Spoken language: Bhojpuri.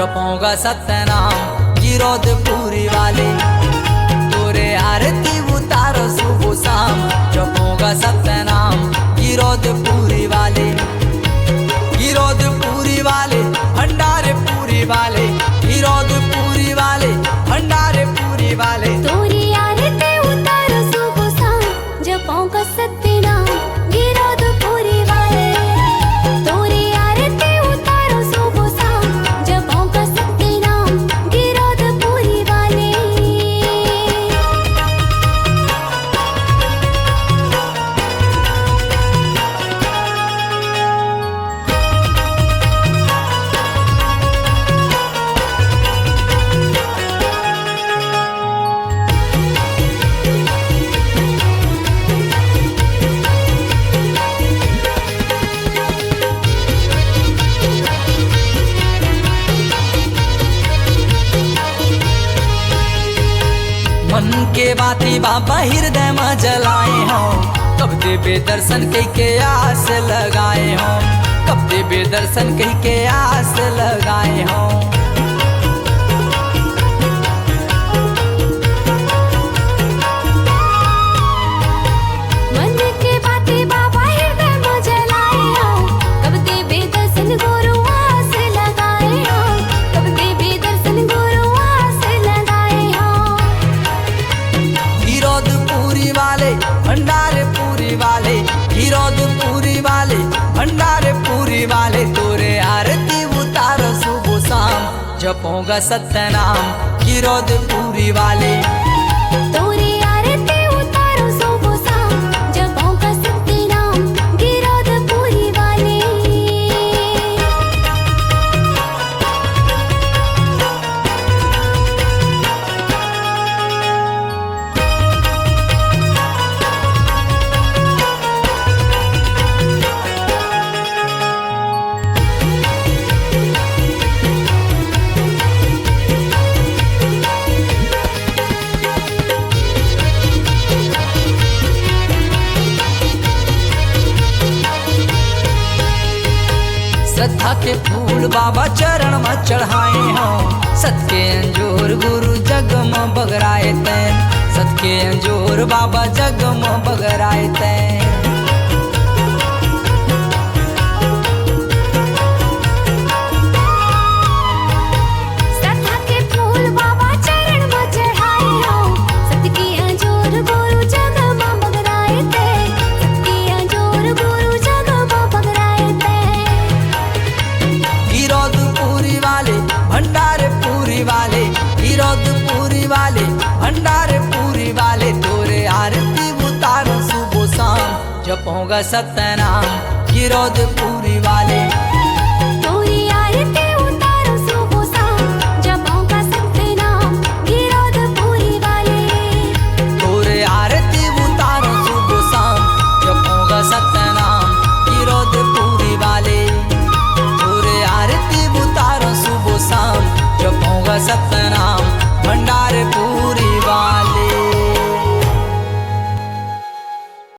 जपूंगा सत्यनाम गिरौदपुरी वाले, तोरे आरती उतारो सुबह शाम। जपूंगा सत्यनाम गिरौदपुरी वाले, गिरौदपुरी वाले भंडारे पूरी वाले, गिरौदपुरी वाले भंडारे पूरी वाले। तोरी आरती उतारो सुबह शाम, जपूंगा सत्यनाम गिरौदपुरी वाले। तोरी आरती उतारो सुबह शाम, जपूंगा सत्यनाम गिरौदपुरी वाले। मन के बाती बाबा हृदय में जलाए हो, कब देवे दर्शन कई के आस लगाए हो, कब देवे दर्शन कई के आस लगाए हो। मन के बातें बाबा हृदय में जलाए हो, कब देवे दर्शन गुरु आस लगाए हो, कब देवे दर्शन गुरु आस लगाए हो। गिरौदपुरी वाले भंडारे पूरी वाले, गिरौदपुरी वाले भंडारे पूरी वाले। तोरे आरती उतारो सुबह शाम, जपूंगा सत्यनाम गिरौदपुरी वाले। तोरी आरती उतारो सुबह शाम, जपूंगा सत्यनाम गिरौदपुरी वाले। श्रद्धा के फूल बाबा चरण में चढ़ाए हो, सत के अंजोर गुरु जग में बगराए तैन, सत के अंजोर बाबा जग में बगराए तैन। श्रद्धा के फूल बाबा चरण में चढ़ाए हो, सत के अंजोर गुरु जग में बगराए थे, सत के अंजोर गुरु जग में बगराए थे। गिरौदपुरी वाले भंडारे पूरी वाले, गिरौदपुरी वाले भंडारे पूरी वाले। तोरे आरती उतारो सुबह शाम, जपूंगा सत्यनाम गिरौदपुरी